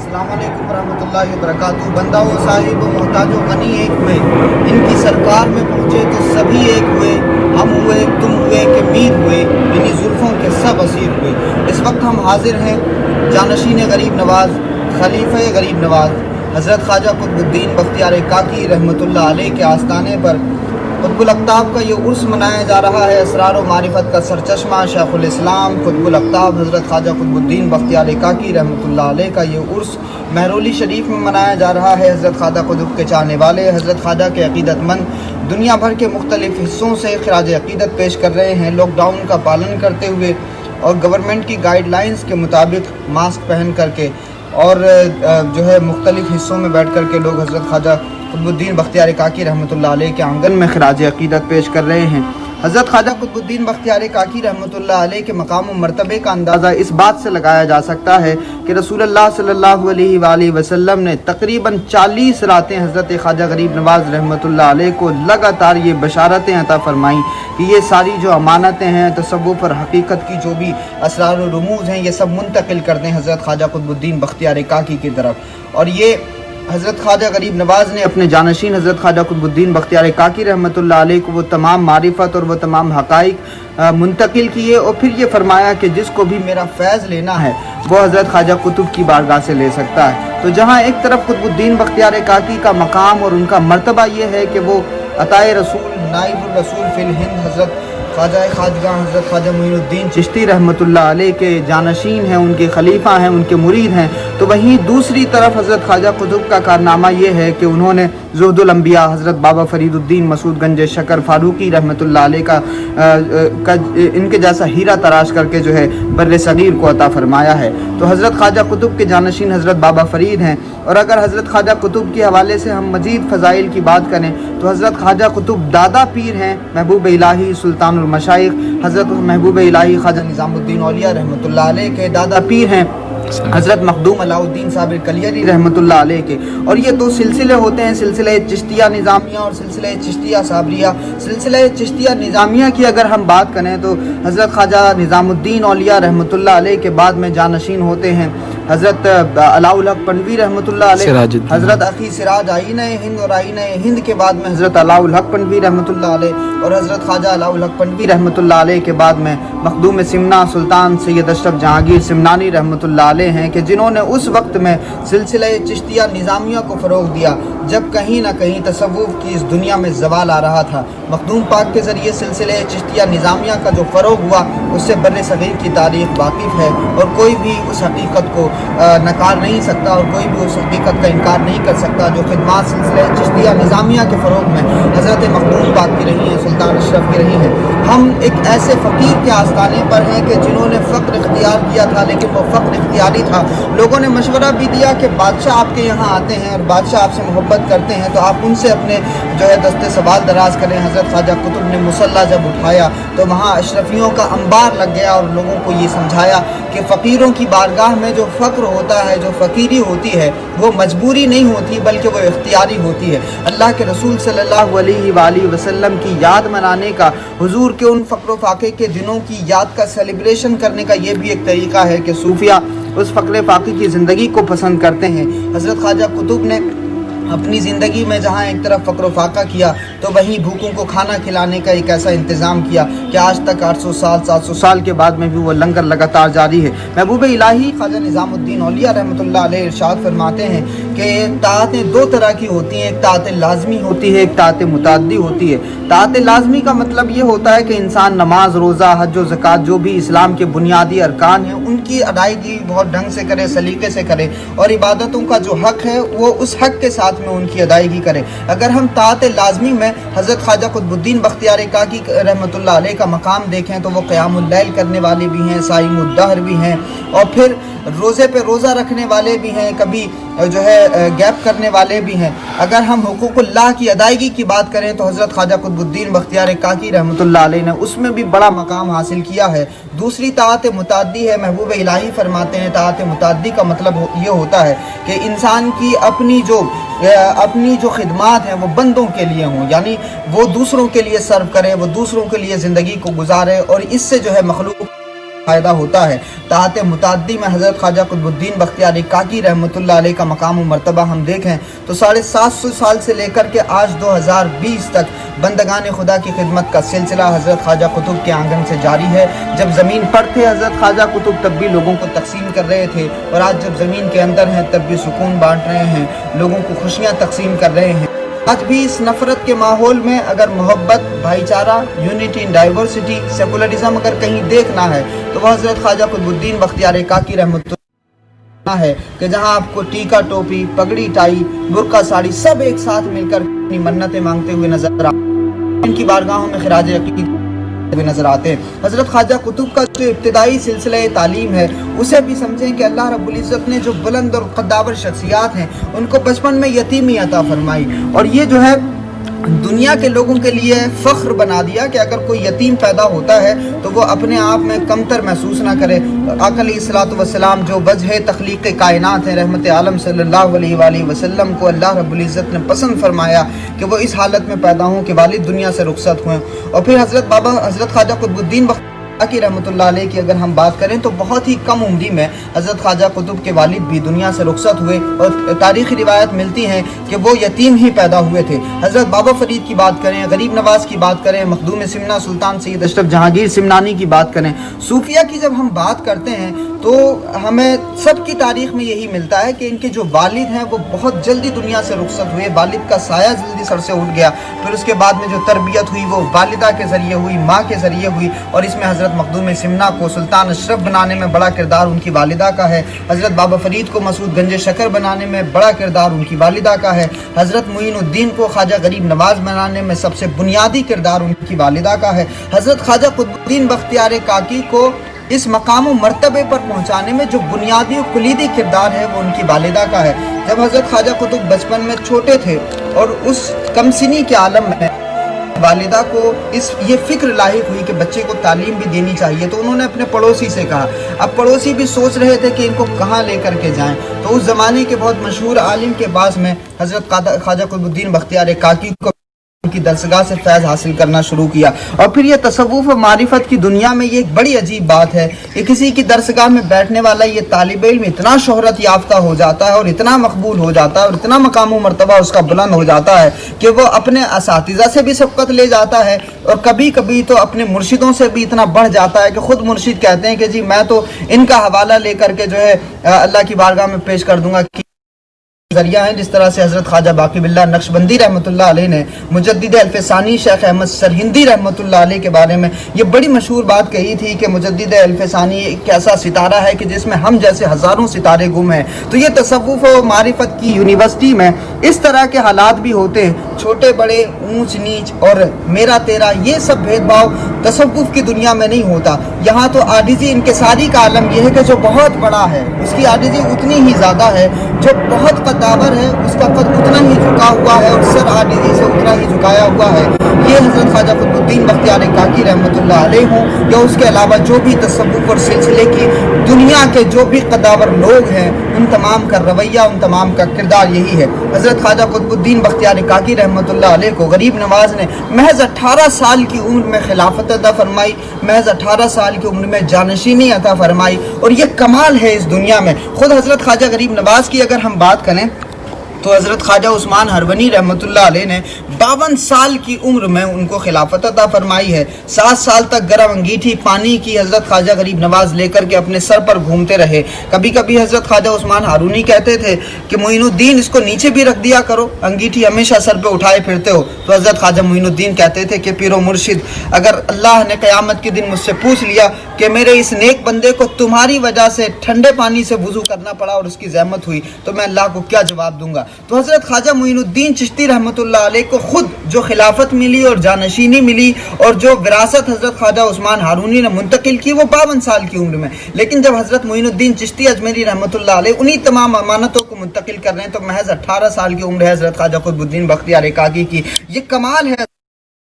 अस्सलाम वालेकुम रहमतुल्लाहि व बरकातहू। बंदा व साहिब व मोहताज व गनी एक हुए, इनकी सरकार में पहुँचे तो सभी एक हुए। हम हुए, तुम हुए कि मीर हुए, इन्हीं जुल्फ़ों के सब असीर हुए। इस वक्त हम हाजिर हैं जानशीन गरीब नवाज़, खलीफ़े गरीब नवाज़ हज़रत ख्वाजा कुतुबुद्दीन बख्तियार काकी रहमतुल्लाह अलैह के आस्थाने पर कुतुबुल अक़ताब का ये उर्स मनाया जा रहा है। असरार व मारिफत का सरचश्मा शेखुल इस्लाम कुतुबुल अक़ताब हज़रत ख्वाजा कुतुबुद्दीन बख्तियार काकी रहमतुल्लाह अलैह का ये उर्स महरौली शरीफ में मनाया जा रहा है। हज़रत ख्वाजा कुतुब के चाहने वाले, हज़रत ख्वाजा के अक़ीदतमंद दुनिया भर के मुख्तलिफ़ हिस्सों से खिराज अक़ीदत पेश कर रहे हैं। लॉकडाउन का पालन करते हुए और गवर्नमेंट की गाइडलाइंस के मुताबिक मास्क पहन करके और जो है मुख्तलिफ़ हिस्सों में बैठ कर के लोग हज़रत ख्वाजा कुतुबुद्दीन बख्तियार काकी रहमतुल्लाह अलैह के आंगन में खिराज अक़ीदत पेश कर रहे हैं। हज़रत ख्वाजा कुतुबुद्दीन बख्तियार काकी रहमतुल्लाह अलैह के मकाम व मर्तबे का अंदाज़ा इस बात से लगाया जा सकता है कि रसूलुल्लाह सल्लल्लाहु अलैहि वसल्लम ने तकरीबन 40 रातें हज़रत ख्वाजा गरीब नवाज़ रहमतुल्लाह अलैह को लगातार ये बशारतें अता फरमाईं कि ये सारी जो अमानतें हैं, तसव्वुफ़ और हकीकत की जो भी असरार और रुमूज़ हैं, ये सब मुंतकिल कर दें हज़रत ख्वाजा कुतुबुद्दीन बख्तियार काकी की तरफ। और ये हज़रत ख्वाजा गरीब नवाज़ ने अपने जानशीन हज़रत ख्वाजा कुतुबुद्दीन बख्तियार काकी रहमतुल्लाह अलैह को वो तमाम मारिफत और वो तमाम हक़ाइक़ मुंतकिल किए और फिर ये फरमाया कि जिसको भी मेरा फैज़ लेना है वो हज़रत ख्वाजा कुतुब की बारगाह से ले सकता है। तो जहाँ एक तरफ कुतुबुद्दीन बख्तियार काकी का मकाम और उनका मर्तबा ये है कि वो अताए रसूल नाइबुर रसूल फ़िल हिंद हज़रत ख्वाजा खाजगा हज़रत ख्वाजा मुइनुद्दीन चिश्ती रहमतुल्लाह अलैह के जानशीन हैं, उनके खलीफा हैं, उनके मुरीद हैं। तो वहीं दूसरी तरफ हज़रत ख्वाजा कुतुब का कारनामा ये है कि उन्होंने ज़ुहदुल अंबिया हज़रत बाबा फरीदुद्दीन मसूद गंज शकर फारूकी रहमतुल्लाह अलैह का इनके जैसा हीरा तराश करके जो है बर्र सगीर को अता फरमाया है। तो हज़रत ख्वाजा कुतुब के जानशीन हज़रत बाबा फरीद हैं। और अगर हज़रत ख्वाजा कुतुब के हवाले से हम मज़ीद फ़ज़ाइल की बात करें तो हज़रत ख्वाजा कुतुब दादा पीर हैं, महबूब इलाही सुल्तानुल मशाइख़ हज़रत महबूब इलाही ख्वाजा निज़ामुद्दीन औलिया रहमतुल्लाह अलैह के दादा पीर हैं हज़रत मखदूम अलाउद्दीन साबिर कलियरी रहमतुल्लाह अलैह के। और ये दो सिलसिले होते हैं, सिलसिले चिश्तिया निज़ामिया और सिलसिले चिश्तिया साबरिया। सिलसिले चिश्तिया निज़ामिया की अगर हम बात करें तो हज़रत ख्वाजा निज़ामुद्दीन औलिया रहमतुल्लाह अलैह के बाद में जानशीन होते हैं हज़रत अलाउल हक पनवी रहमतुल्लाह अलैह, हज़रत अखी सिराज आईन हिंद और आईन हिंद के बाद में हज़रत अलाउल हक पनवी रहमतुल्लाह अलैह और हज़रत ख्वाजा अलाउल हक पनवी रहमतुल्लाह अलैह के बाद में मखदूम सिमना सुल्तान सैयद अशरफ जहांगीर सिमनानी रहमतुल्लाह अलैह हैं कि जिन्होंने उस वक्त में सिलसिले चिश्तिया निज़ामिया को फ़रोग़ दिया जब कहीं ना कहीं तसव्वुफ़ की इस दुनिया में ज़वाल आ रहा था। मखदूम पाक के ज़रिए सिलसिले चिश्तिया निज़ामिया का जो फ़रोग़ हुआ उससे बर्र सग़ीर की तारीख़ वाकिफ़ है और कोई भी उस हकीकत को नकार नहीं सकता और कोई भी उस हकीकत का इनकार नहीं कर सकता जो खिदमात सिलसिले चिश्तिया निज़ामिया के फ़रोग़ में हज़रत मखदूम पाक की रही हैं, सुल्तान अशरफ की रही हैं। हम एक ऐसे फ़कीर के आस्थाने पर हैं कि जिन्होंने फ़क्र इख्तियार किया था, लेकिन वो फ़क्र इख्तियारी था। लोगों ने मशवरा भी दिया कि बादशाह आपके यहाँ आते हैं और बादशाह आपसे मोहब्बत करते हैं तो आप उनसे अपने जो है दस्ते सवाल दराज करें। हज़रत ख्वाजा कुतुब ने मुसल्ला जब उठाया तो वहाँ अशरफियों का अंबार लग गया और लोगों को ये समझाया कि फ़कीरों की बारगाह में जो फ़क्र होता है, जो फ़कीरी होती है, वो मजबूरी नहीं होती बल्कि वो इख्तियारी होती है। अल्लाह के रसूल सल्लल्लाहु अलैहि वसल्लम की याद मनाने का, हुजूर के उन फ़क्र फ़ाक़े के दिनों की याद का सेलिब्रेशन करने का ये भी एक तरीक़ा है कि सूफिया उस फ़क्र फ़ाक़े की ज़िंदगी को पसंद करते हैं। हज़रत ख्वाजा कुतुब ने अपनी ज़िंदगी में जहाँ एक तरफ फ़क्र फ़ाक़ा किया तो वहीं भूखों को खाना खिलाने का एक ऐसा इंतज़ाम किया कि आज तक 800 साल 700 साल के बाद में भी वो लंगर लगातार जारी है। महबूब इलाही ख्वाजा निज़ामुद्दीन औलिया रहमतुल्लाह अलैह इरशाद फरमाते हैं कि ताअतें दो तरह की होती हैं, एक ताअत लाज़मी होती है, एक ताअत मुतअद्दी होती है। ताअत लाज़मी का मतलब ये होता है कि इंसान नमाज, रोज़ा, हज और ज़कात जो भी इस्लाम के बुनियादी अरकान हैं उनकी अदायगी बहुत ढंग से करे, सलीके से करे और इबादतों का जो हक़ है वो उस हक़ के साथ में उनकी अदायगी करे। अगर हम ताअत लाज़मी में हज़रत ख्वाजा कुतुबुद्दीन बख्तियार काकी रहमतुल्लाह अलैह का मकाम देखें तो वो क़यामुल लैल करने वाले भी हैं, साइमुद दहर भी हैं और फिर रोज़े पे रोज़ा रखने वाले भी हैं, कभी जो है गैप करने वाले भी हैं। अगर हम हुकूकुल्लाह की अदायगी की बात करें तो हज़रत ख्वाजा कुतुबुद्दीन बख्तियार काकी रहमतुल्लाह अलैह ने उसमें भी बड़ा मकाम हासिल किया है। दूसरी ताअत मुतअद्दी है। महबूब इलाही फरमाते हैं ताअत मुतअद्दी का मतलब ये होता है कि इंसान की अपनी जो खिदमात हैं वो बंदों के लिए हों, यानी वो दूसरों के लिए सर्व करे, वो दूसरों के लिए ज़िंदगी को गुजारे और इससे जो है मखलूक फायदा होता है। ताहत मुताद्दी में हज़रत ख्वाजा कुतुबुद्दीन बख्तियार काकी रहमतुल्लाह अलैह का मकाम व मर्तबा हम देखें तो 750 साल से लेकर के आज 2020 तक बंदगान खुदा की खिदमत का सिलसिला हज़रत ख्वाजा कुतुब के आंगन से जारी है। जब ज़मीन पर थे हज़रत ख्वाजा कुतुब तब भी लोगों को तकसीम कर रहे थे, और आज जब ज़मीन के अंदर हैं तब भी सुकून बांट रहे हैं, लोगों को खुशियाँ तकसीम कर रहे हैं। आज भी इस नफ़रत के माहौल में अगर मोहब्बत, भाईचारा, यूनिटी इन डाइवर्सिटी, सेकुलरिज्म अगर कहीं देखना है तो वह हज़रत ख्वाजा कुतुबुद्दीन बख्तियार काकी रहमतुल्लाह है कि जहां आपको टीका टोपी, पगड़ी टाई, बुर्का साड़ी सब एक साथ मिलकर अपनी मन्नतें मांगते हुए नजर आते, इनकी बारगाहों में खिराज अकीदत हुए नजर आते हैं। हज़रत ख्वाजा कुतुब का जो इब्तिदाई सिलसिला तालीम है उसे भी समझें कि अल्लाह रब्बुल इज़्ज़त ने जो बुलंद और कद्दावर शख्सियात हैं उनको बचपन में यतीमी अता फरमाई, और ये जो है दुनिया के लोगों के लिए फ़ख्र बना दिया कि अगर कोई यतीम पैदा होता है तो वो अपने आप में कमतर महसूस ना करे। आका अलैहिस्सलातु वस्सलाम जो वजह तख्लीक़ कायनात है, रहमत आलम सल्लल्लाहु अलैहि वसल्लम को अल्लाह रब्बुल इज़्ज़त ने पसंद फरमाया कि वो इस हालत में पैदा हों कि वालिद दुनिया से रुखसत हुए। और फिर हज़रत ख्वाजा कुतुबुद्दीन की रहमतुल्लाह अलैह की अगर हम बात करें तो बहुत ही कम उम्री में हज़रत ख्वाजा कुतुब के वालिद भी दुनिया से रुखसत हुए, और तारीख़ी रिवायत मिलती है कि वो यतीम ही पैदा हुए थे। हज़रत बाबा फरीद की बात करें, गरीब नवाज की बात करें, मखदूम सिमना सुल्तान सैयद अशरफ जहांगीर सिमनानी की बात करें, सूफिया की जब हम बात करते हैं तो हमें सबकी तारीख़ में यही मिलता है कि इनके जो वालिद हैं वो बहुत जल्दी दुनिया से रुखसत हुए, वालिद का साया जल्दी सर से उठ गया। फिर उसके बाद में जो तरबियत हुई वो वालिदा के ज़रिए हुई, माँ के ज़रिए हुई, और इसमें हज़रत मखदूम सिमना को सुल्तान अशरफ बनाने में बड़ा किरदार उनकी वालिदा का है। हज़रत बाबा फरीद को मसूद गंज शकर बनाने में बड़ा किरदार उनकी वालिदा का है। हज़रत मुईनुद्दीन को ख्वाजा गरीब नवाज बनाने में सबसे बुनियादी किरदार उनकी वालिदा का है। हज़रत ख्वाजा कुतुबुद्दीन बख्तियार काकी को इस मकाम मर्तबे पर पहुँचाने में जो बुनियादी और कुलीदी किरदार है वो उनकी वालिदा का है। जब हज़रत ख्वाजा कुतुब बचपन में छोटे थे और उस कमसिनी के आलम में वालिदा को ये फ़िक्र लाहिक हुई कि बच्चे को तालीम भी देनी चाहिए, तो उन्होंने अपने पड़ोसी से कहा। अब पड़ोसी भी सोच रहे थे कि इनको कहाँ लेकर के जाएं, तो उस ज़माने के बहुत मशहूर आलिम के पास में हज़रत ख्वाजा कुतुबुद्दीन बख्तियार काकी को की दरसगाह से फैज़ हासिल करना शुरू किया। और फिर ये तसव्वुफ़ और मारिफत की दुनिया में ये एक बड़ी अजीब बात है कि किसी की दरसगाह में बैठने वाला ये तालिब इल्म इतना शोहरत याफ्ता हो जाता है और इतना मकबूल हो जाता है और इतना मकाम व मर्तबा उसका बुलंद हो जाता है कि वो अपने असातिज़ा से भी सबकत ले जाता है, और कभी कभी तो अपने मुर्शिदों से भी इतना बढ़ जाता है कि खुद मुर्शिद कहते हैं कि जी मैं तो इनका हवाला लेकर के जो है अल्लाह की बारगाह में पेश कर दूंगा कि जरिया है। जिस तरह से हज़रत ख्वाजा बाकी बिल्लाह नक्शबंदी रहमतुल्लाह अलैह ने मुजद्दिद अल्फ़सानी शेख अहमद सरहिंदी रहमतुल्लाह अलैह के बारे में ये बड़ी मशहूर बात कही थी कि मुजद्दिद अल्फ़सानी एक ऐसा सितारा है कि जिसमें हम जैसे हज़ारों सितारे गुम हैं। तो ये तसव्वुफ़ और मारिफत की यूनिवर्सिटी में इस तरह के हालात भी होते हैं, छोटे बड़े, ऊंच नीच और मेरा तेरा, ये सब भेदभाव तसव्वुफ़ की दुनिया में नहीं होता। यहाँ तो आजिज़ी इनकिसारी का आलम यह है कि जो बहुत बड़ा है उसकी आजिज़ी उतनी ही ज़्यादा है, जो बहुत कद्दावर है उसका कद उतना ही झुका हुआ है और सर आजिज़ी से उतना ही झुकाया हुआ है। ये हज़रत ख्वाजा कुतुबुद्दीन बख्तियार काकी रहमतुल्लाह अलैह हों या उसके अलावा जो भी तसव्वुफ़ और सिलसिले की दुनिया के जो भी कद्दावर लोग हैं, उन तमाम का रवैया, उन तमाम का किरदार यही है। हज़रत ख्वाजा कुतुबुद्दीन बख्तियार काकी रहमतुल्लाह अलैह को गरीब नवाज ने महज 18 साल की उम्र में खिलाफत अता फरमाई, महज 18 साल की उम्र में जानशीनी अता फरमाई, और ये कमाल है इस दुनिया में। खुद हज़रत ख्वाजा गरीब नवाज की अगर हम बात करें तो हज़रत ख्वाजा उस्मान हरवनी रहमतुल्लाह अलैह ने 52 साल की उम्र में उनको खिलाफत अता फरमाई है। 7 साल तक गर्म अंगीठी पानी की हज़रत ख्वाजा गरीब नवाज लेकर के अपने सर पर घूमते रहे। कभी कभी हज़रत ख्वाजा उस्मान हारूनी कहते थे कि मोइनुद्दीन इसको नीचे भी रख दिया करो, अंगीठी हमेशा सर पे उठाए फिरते हो। तो हज़रत ख्वाजा मोइनुद्दीन कहते थे कि पीरो मुर्शिद, अगर अल्लाह ने क़यामत के दिन मुझसे पूछ लिया कि मेरे इस नेक बंदे को तुम्हारी वजह से ठंडे पानी से वुज़ू करना पड़ा और उसकी ज़हमत हुई, तो मैं अल्लाह को क्या जवाब दूंगा। तो हज़रत ख्वाजा मोइनुद्दीन चिश्ती रहमतुल्लाह अलैह को खुद जो खिलाफत मिली और जानशीनी मिली और जो विरासत हज़रत ख्वाजा उस्मान हारूनी ने मुंतकिल की वो 52 साल की उम्र में। लेकिन जब हज़रत मोइनुद्दीन चिश्ती अजमेरी रहमतुल्लाह अलैह उन्हीं तमाम अमानतों को मुंतकिल कर रहे हैं तो महज 18 साल की उम्र है हज़रत ख्वाजा कुतुबुद्दीन बख्तियार काकी की। ये कमाल है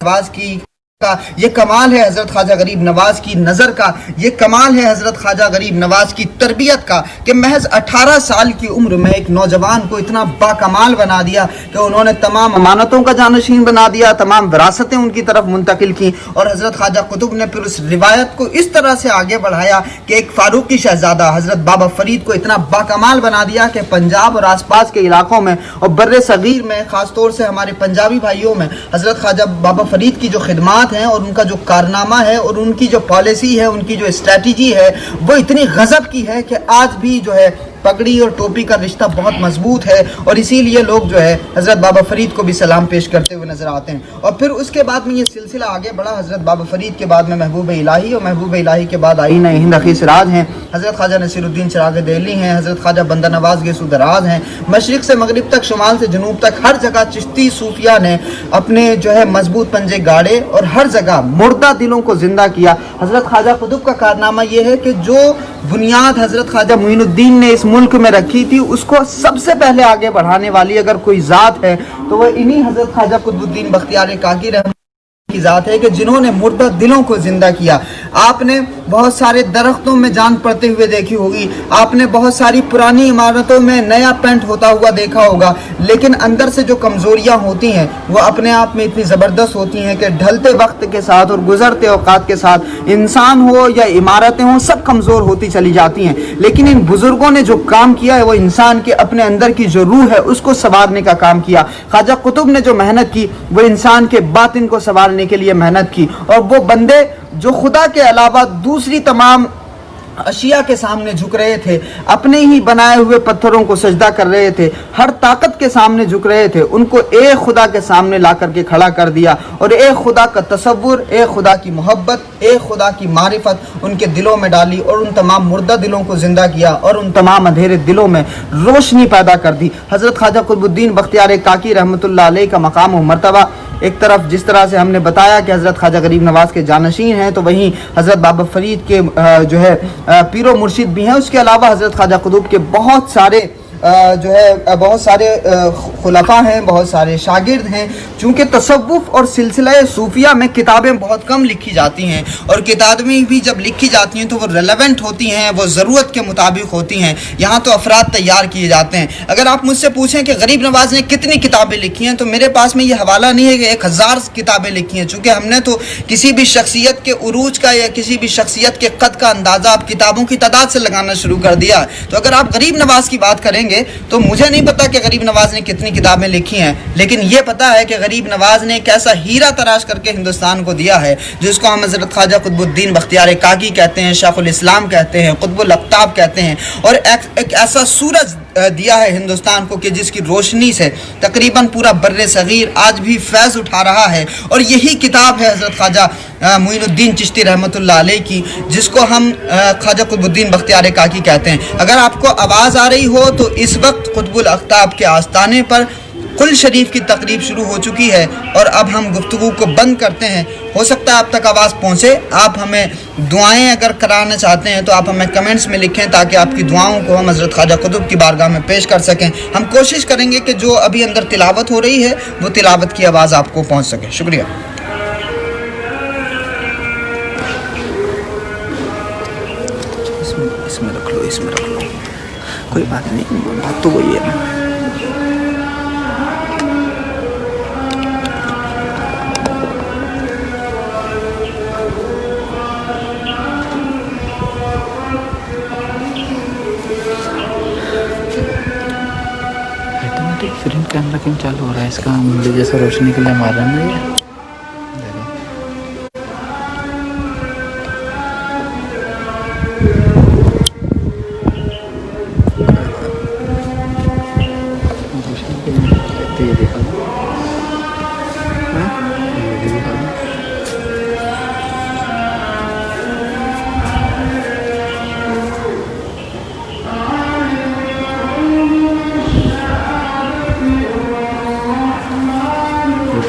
आवाज़ की, کا، یہ کمال ہے حضرت خواجہ غریب نواز کی نظر کا، یہ کمال ہے حضرت خواجہ غریب نواز کی تربیت کا کہ محض 18 سال کی عمر میں ایک نوجوان کو اتنا باکمال بنا دیا کہ انہوں نے تمام امانتوں کا جانشین بنا دیا، تمام وراثتیں ان کی طرف منتقل کی، اور حضرت خواجہ قطب نے پھر اس روایت کو اس طرح سے آگے بڑھایا کہ ایک فاروقی شہزادہ حضرت بابا فرید کو اتنا باکمال بنا دیا کہ پنجاب اور آس پاس کے علاقوں میں اور بر صغیر میں، خاص طور سے ہمارے پنجابی بھائیوں میں، حضرت خواجہ بابا فرید کی جو خدمات ہیں اور ان کا جو کارنامہ ہے اور ان کی جو پالیسی ہے، ان کی جو اسٹریٹجی ہے، وہ اتنی غضب کی ہے کہ آج بھی جو ہے پگڑی اور ٹوپی کا رشتہ بہت مضبوط ہے، اور اسی لیے لوگ جو ہے حضرت بابا فرید کو بھی سلام پیش کرتے ہوئے نظر آتے ہیں۔ اور پھر اس کے بعد میں یہ سلسلہ آگے بڑھا، حضرت بابا فرید کے بعد میں محبوب الہی، اور محبوب الہی کے بعد آئینہ ہند اخی سراج ہیں، حضرت خواجہ نصیر الدین چراغ دہلی ہیں، حضرت خواجہ بندہ نواز گیسو دراز ہیں، مشرق سے مغرب تک، شمال سے جنوب تک، ہر جگہ چشتی صوفیہ نے اپنے جو ہے مضبوط پنجے گاڑے اور ہر جگہ مردہ دلوں کو زندہ کیا۔ حضرت خواجہ قطب کا کارنامہ یہ ہے کہ جو بنیاد حضرت خواجہ معین الدین نے اس ملک میں رکھی تھی، اس کو سب سے پہلے آگے بڑھانے والی اگر کوئی ذات ہے تو وہ انہی حضرت خواجہ قطب الدین بختیار کاکی رحمۃ کی ذات ہے کہ جنہوں نے مردہ دلوں کو زندہ کیا۔ آپ نے بہت سارے درختوں میں جان پڑتے ہوئے دیکھی ہوگی، آپ نے بہت ساری پرانی عمارتوں میں نیا پینٹ ہوتا ہوا دیکھا ہوگا، لیکن اندر سے جو کمزوریاں ہوتی ہیں وہ اپنے آپ میں اتنی زبردست ہوتی ہیں کہ ڈھلتے وقت کے ساتھ اور گزرتے اوقات کے ساتھ انسان ہو یا عمارتیں ہوں، سب کمزور ہوتی چلی جاتی ہیں، لیکن ان بزرگوں نے جو کام کیا ہے وہ انسان کے اپنے اندر کی جو روح ہے اس کو سنوارنے کا کام کیا۔ خواجہ قطب نے جو محنت کی وہ انسان کے باطن کو سنوارنے کے لیے محنت کی، اور وہ بندے جو خدا کے علاوہ دوسری تمام اشیاء کے سامنے جھک رہے تھے، اپنے ہی بنائے ہوئے پتھروں کو سجدہ کر رہے تھے، ہر طاقت کے سامنے جھک رہے تھے، ان کو ایک خدا کے سامنے لا کر کے کھڑا کر دیا، اور ایک خدا کا تصور، ایک خدا کی محبت، ایک خدا کی معرفت ان کے دلوں میں ڈالی، اور ان تمام مردہ دلوں کو زندہ کیا اور ان تمام اندھیرے دلوں میں روشنی پیدا کر دی۔ حضرت خواجہ قطب الدین بختیار کاکی رحمۃ اللہ علیہ کا مقام و مرتبہ ایک طرف جس طرح سے ہم نے بتایا کہ حضرت خواجہ غریب نواز کے جانشین ہیں، تو وہیں حضرت بابا فرید کے جو ہے پیر و مرشد بھی ہیں، اس کے علاوہ حضرت خواجہ قطب کے بہت سارے جو ہے بہت سارے خلفاء ہیں، بہت سارے شاگرد ہیں۔ چونکہ تصوف اور سلسلہ صوفیہ میں کتابیں بہت کم لکھی جاتی ہیں، اور کتابیں بھی جب لکھی جاتی ہیں تو وہ ریلیونٹ ہوتی ہیں، وہ ضرورت کے مطابق ہوتی ہیں، یہاں تو افراد تیار کیے جاتے ہیں۔ اگر آپ مجھ سے پوچھیں کہ غریب نواز نے کتنی کتابیں لکھی ہیں تو میرے پاس میں یہ حوالہ نہیں ہے کہ 1000 کتابیں لکھی ہیں، چونکہ ہم نے تو کسی بھی شخصیت کے عروج کا یا کسی بھی شخصیت کے قد کا اندازہ آپ کتابوں کی تعداد سے لگانا شروع کر دیا۔ تو اگر آپ غریب نواز کی بات کریں گے تو مجھے نہیں پتا کہ غریب نواز نے کتنی کتابیں لکھی ہیں، لیکن یہ پتا ہے کہ غریب نواز نے ایک ایسا ہیرا تراش کر کے ہندوستان کو دیا ہے جس کو ہم حضرت خواجہ قطب الدین بختیار کاکی کہتے ہیں، شیخ الاسلام کہتے ہیں، قطب الاقطاب کہتے ہیں، اور ایک ایسا سورج دیا ہے ہندوستان کو کہ جس کی روشنی سے تقریباً پورا بر صغیر آج بھی فیض اٹھا رہا ہے، اور یہی کتاب ہے حضرت خواجہ معین الدین چشتی رحمۃ اللہ علیہ کی، جس کو ہم خواجہ قطب الدین بختیار کاکی کہتے ہیں۔ اگر آپ کو آواز آ رہی ہو تو اس وقت قطب الاقطاب کے آستانے پر قل شریف کی تقریب شروع ہو چکی ہے، اور اب ہم گفتگو کو بند کرتے ہیں۔ ہو سکتا ہے آپ تک آواز پہنچے، آپ ہمیں دعائیں اگر کرانا چاہتے ہیں تو آپ ہمیں کمنٹس میں لکھیں تاکہ آپ کی دعاؤں کو ہم حضرت خواجہ قطب کی بارگاہ میں پیش کر سکیں۔ ہم کوشش کریں گے کہ جو ابھی اندر تلاوت ہو رہی ہے وہ تلاوت کی آواز آپ کو پہنچ سکے۔ شکریہ۔ اس میں رکھ لو، کوئی بات نہیں، بات تو وہی ہے۔ فرنٹ کیمرہ کیوں چالو ہو رہا ہے؟ اس کا مجھے جیسے روشنی کے لیے مار رہا ہے یہ۔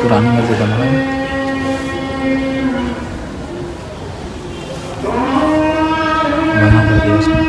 پرانی مسجد بنا ہے، بنا کر دیا اس نے۔